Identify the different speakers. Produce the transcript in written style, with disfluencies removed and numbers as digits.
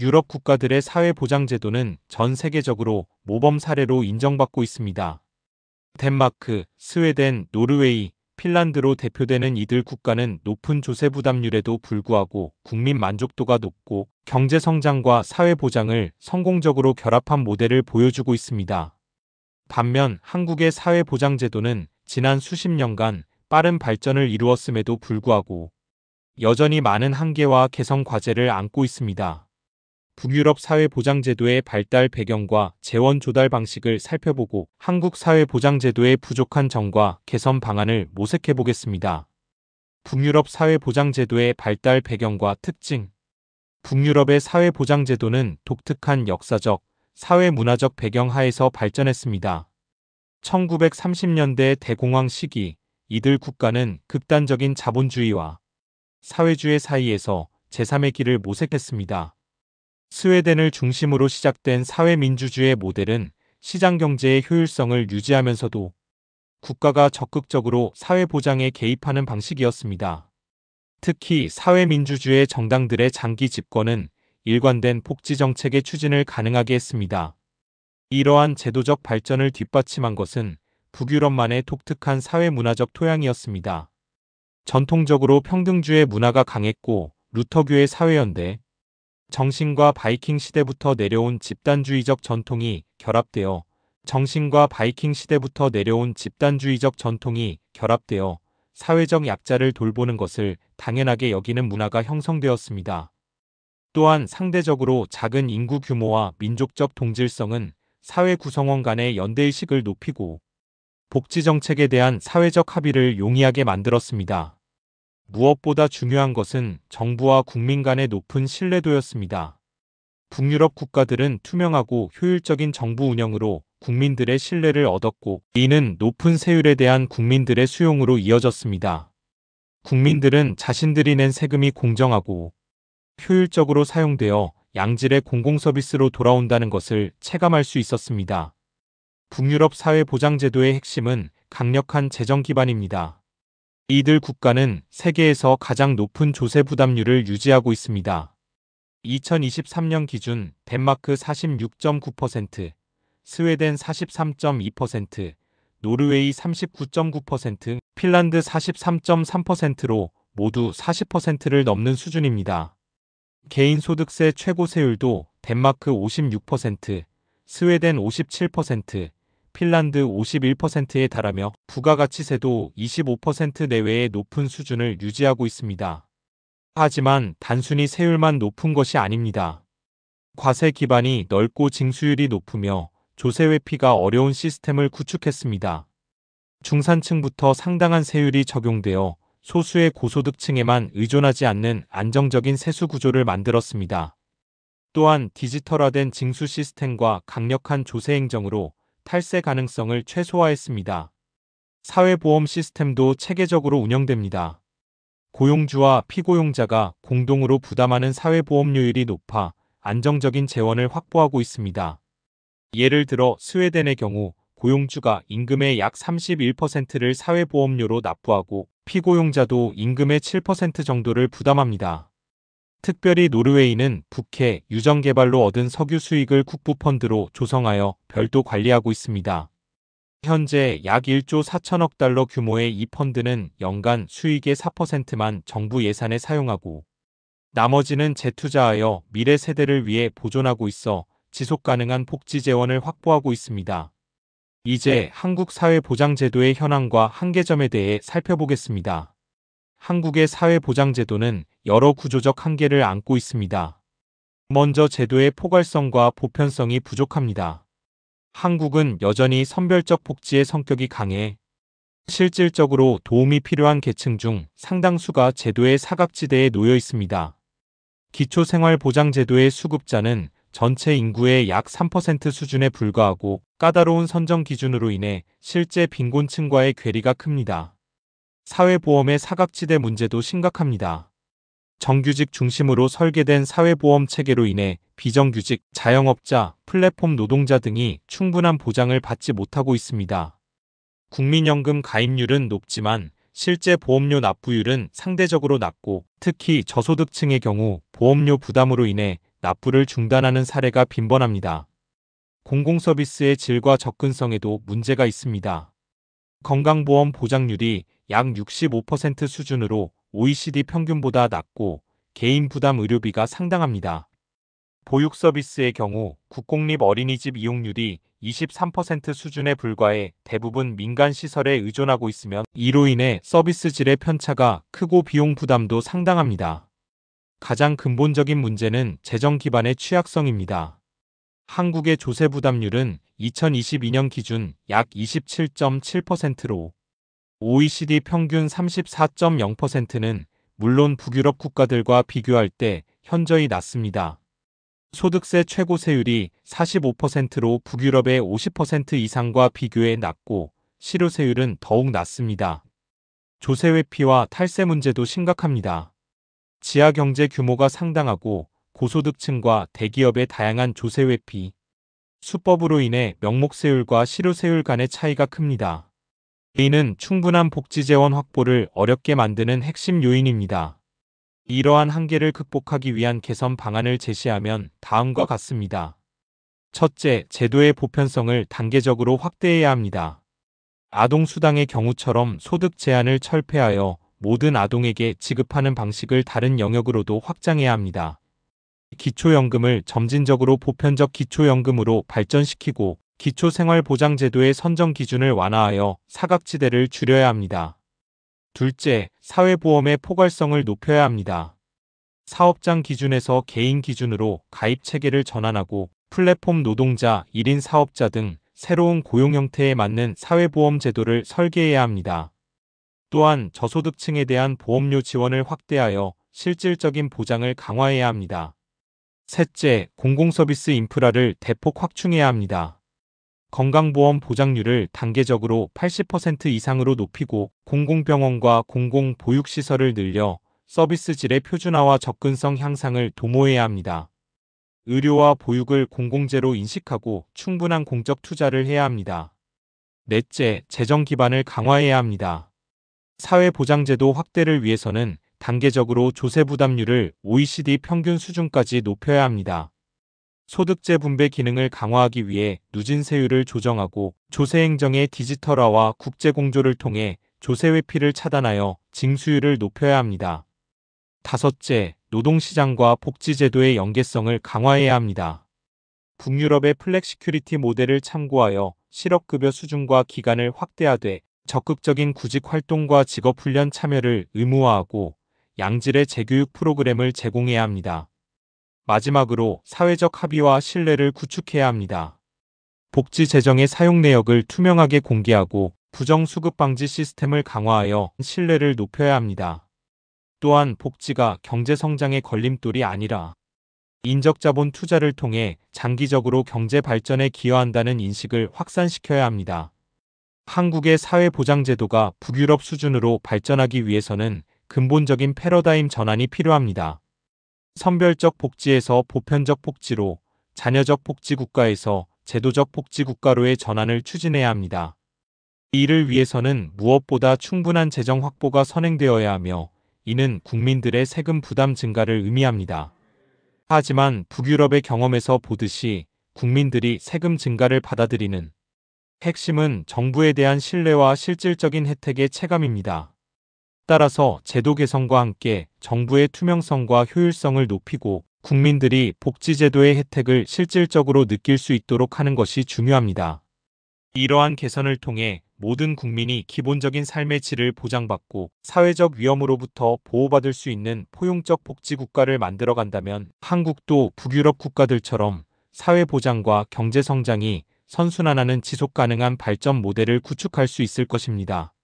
Speaker 1: 유럽 국가들의 사회보장제도는 전 세계적으로 모범 사례로 인정받고 있습니다. 덴마크, 스웨덴, 노르웨이, 핀란드로 대표되는 이들 국가는 높은 조세 부담률에도 불구하고 국민 만족도가 높고 경제 성장과 사회 보장을 성공적으로 결합한 모델을 보여주고 있습니다. 반면 한국의 사회 보장 제도는 지난 수십 년간 빠른 발전을 이루었음에도 불구하고 여전히 많은 한계와 개선 과제를 안고 있습니다. 북유럽 사회보장제도의 발달 배경과 재원 조달 방식을 살펴보고 한국 사회보장제도의 부족한 점과 개선 방안을 모색해 보겠습니다. 북유럽 사회보장제도의 발달 배경과 특징. 북유럽의 사회보장제도는 독특한 역사적, 사회문화적 배경 하에서 발전했습니다. 1930년대 대공황 시기, 이들 국가는 극단적인 자본주의와 사회주의 사이에서 제3의 길을 모색했습니다. 스웨덴을 중심으로 시작된 사회민주주의 모델은 시장경제의 효율성을 유지하면서도 국가가 적극적으로 사회보장에 개입하는 방식이었습니다. 특히 사회민주주의 정당들의 장기 집권은 일관된 복지정책의 추진을 가능하게 했습니다. 이러한 제도적 발전을 뒷받침한 것은 북유럽만의 독특한 사회문화적 토양이었습니다. 전통적으로 평등주의 문화가 강했고 루터교의 사회연대, 정신과 바이킹 시대부터 내려온 집단주의적 전통이 결합되어 사회적 약자를 돌보는 것을 당연하게 여기는 문화가 형성되었습니다. 또한 상대적으로 작은 인구 규모와 민족적 동질성은 사회 구성원 간의 연대의식을 높이고 복지정책에 대한 사회적 합의를 용이하게 만들었습니다. 무엇보다 중요한 것은 정부와 국민 간의 높은 신뢰도였습니다. 북유럽 국가들은 투명하고 효율적인 정부 운영으로 국민들의 신뢰를 얻었고 이는 높은 세율에 대한 국민들의 수용으로 이어졌습니다. 국민들은 자신들이 낸 세금이 공정하고 효율적으로 사용되어 양질의 공공서비스로 돌아온다는 것을 체감할 수 있었습니다. 북유럽 사회보장제도의 핵심은 강력한 재정 기반입니다. 이들 국가는 세계에서 가장 높은 조세 부담률을 유지하고 있습니다. 2023년 기준 덴마크 46.9%, 스웨덴 43.2%, 노르웨이 39.9%, 핀란드 43.3%로 모두 40%를 넘는 수준입니다. 개인소득세 최고세율도 덴마크 56%, 스웨덴 57%, 핀란드 51%에 달하며 부가가치세도 25% 내외의 높은 수준을 유지하고 있습니다. 하지만 단순히 세율만 높은 것이 아닙니다. 과세 기반이 넓고 징수율이 높으며 조세 회피가 어려운 시스템을 구축했습니다. 중산층부터 상당한 세율이 적용되어 소수의 고소득층에만 의존하지 않는 안정적인 세수 구조를 만들었습니다. 또한 디지털화된 징수 시스템과 강력한 조세 행정으로 탈세 가능성을 최소화했습니다. 사회보험 시스템도 체계적으로 운영됩니다. 고용주와 피고용자가 공동으로 부담하는 사회보험료율이 높아 안정적인 재원을 확보하고 있습니다. 예를 들어 스웨덴의 경우 고용주가 임금의 약 31%를 사회보험료로 납부하고 피고용자도 임금의 7% 정도를 부담합니다. 특별히 노르웨이는 북해, 유전개발로 얻은 석유 수익을 국부펀드로 조성하여 별도 관리하고 있습니다. 현재 약 1조 4천억 달러 규모의 이 펀드는 연간 수익의 4%만 정부 예산에 사용하고 나머지는 재투자하여 미래 세대를 위해 보존하고 있어 지속가능한 복지 재원을 확보하고 있습니다. 이제 한국 사회보장제도의 현황과 한계점에 대해 살펴보겠습니다. 한국의 사회보장제도는 여러 구조적 한계를 안고 있습니다. 먼저 제도의 포괄성과 보편성이 부족합니다. 한국은 여전히 선별적 복지의 성격이 강해 실질적으로 도움이 필요한 계층 중 상당수가 제도의 사각지대에 놓여 있습니다. 기초생활보장제도의 수급자는 전체 인구의 약 3% 수준에 불과하고 까다로운 선정 기준으로 인해 실제 빈곤층과의 괴리가 큽니다. 사회보험의 사각지대 문제도 심각합니다. 정규직 중심으로 설계된 사회보험 체계로 인해 비정규직, 자영업자, 플랫폼 노동자 등이 충분한 보장을 받지 못하고 있습니다. 국민연금 가입률은 높지만 실제 보험료 납부율은 상대적으로 낮고 특히 저소득층의 경우 보험료 부담으로 인해 납부를 중단하는 사례가 빈번합니다. 공공서비스의 질과 접근성에도 문제가 있습니다. 건강보험 보장률이 약 65% 수준으로 OECD 평균보다 낮고 개인 부담 의료비가 상당합니다. 보육 서비스의 경우 국공립 어린이집 이용률이 23% 수준에 불과해 대부분 민간 시설에 의존하고 있으면 이로 인해 서비스 질의 편차가 크고 비용 부담도 상당합니다. 가장 근본적인 문제는 재정 기반의 취약성입니다. 한국의 조세 부담률은 2022년 기준 약 27.7%로 OECD 평균 34.0%는 물론 북유럽 국가들과 비교할 때 현저히 낮습니다. 소득세 최고세율이 45%로 북유럽의 50% 이상과 비교해 낮고 실효세율은 더욱 낮습니다. 조세 회피와 탈세 문제도 심각합니다. 지하 경제 규모가 상당하고 고소득층과 대기업의 다양한 조세 회피, 수법으로 인해 명목세율과 실효세율 간의 차이가 큽니다. 이는 충분한 복지 재원 확보를 어렵게 만드는 핵심 요인입니다. 이러한 한계를 극복하기 위한 개선 방안을 제시하면 다음과 같습니다. 첫째, 제도의 보편성을 단계적으로 확대해야 합니다. 아동수당의 경우처럼 소득 제한을 철폐하여 모든 아동에게 지급하는 방식을 다른 영역으로도 확장해야 합니다. 기초연금을 점진적으로 보편적 기초연금으로 발전시키고 기초생활보장제도의 선정 기준을 완화하여 사각지대를 줄여야 합니다. 둘째, 사회보험의 포괄성을 높여야 합니다. 사업장 기준에서 개인 기준으로 가입 체계를 전환하고 플랫폼 노동자, 1인 사업자 등 새로운 고용 형태에 맞는 사회보험 제도를 설계해야 합니다. 또한 저소득층에 대한 보험료 지원을 확대하여 실질적인 보장을 강화해야 합니다. 셋째, 공공서비스 인프라를 대폭 확충해야 합니다. 건강보험 보장률을 단계적으로 80% 이상으로 높이고 공공병원과 공공보육시설을 늘려 서비스 질의 표준화와 접근성 향상을 도모해야 합니다. 의료와 보육을 공공재로 인식하고 충분한 공적 투자를 해야 합니다. 넷째, 재정 기반을 강화해야 합니다. 사회보장제도 확대를 위해서는 단계적으로 조세 부담률을 OECD 평균 수준까지 높여야 합니다. 소득재 분배 기능을 강화하기 위해 누진세율을 조정하고 조세행정의 디지털화와 국제공조를 통해 조세 회피를 차단하여 징수율을 높여야 합니다. 다섯째, 노동시장과 복지제도의 연계성을 강화해야 합니다. 북유럽의 플렉시큐리티 모델을 참고하여 실업급여 수준과 기간을 확대하되 적극적인 구직 활동과 직업훈련 참여를 의무화하고 양질의 재교육 프로그램을 제공해야 합니다. 마지막으로 사회적 합의와 신뢰를 구축해야 합니다. 복지 재정의 사용 내역을 투명하게 공개하고 부정수급 방지 시스템을 강화하여 신뢰를 높여야 합니다. 또한 복지가 경제성장의 걸림돌이 아니라 인적자본 투자를 통해 장기적으로 경제 발전에 기여한다는 인식을 확산시켜야 합니다. 한국의 사회보장제도가 북유럽 수준으로 발전하기 위해서는 근본적인 패러다임 전환이 필요합니다. 선별적 복지에서 보편적 복지로, 자녀적 복지 국가에서 제도적 복지 국가로의 전환을 추진해야 합니다. 이를 위해서는 무엇보다 충분한 재정 확보가 선행되어야 하며 이는 국민들의 세금 부담 증가를 의미합니다. 하지만 북유럽의 경험에서 보듯이 국민들이 세금 증가를 받아들이는 핵심은 정부에 대한 신뢰와 실질적인 혜택의 체감입니다. 따라서 제도 개선과 함께 정부의 투명성과 효율성을 높이고 국민들이 복지제도의 혜택을 실질적으로 느낄 수 있도록 하는 것이 중요합니다. 이러한 개선을 통해 모든 국민이 기본적인 삶의 질을 보장받고 사회적 위험으로부터 보호받을 수 있는 포용적 복지국가를 만들어간다면 한국도 북유럽 국가들처럼 사회보장과 경제성장이 선순환하는 지속가능한 발전 모델을 구축할 수 있을 것입니다.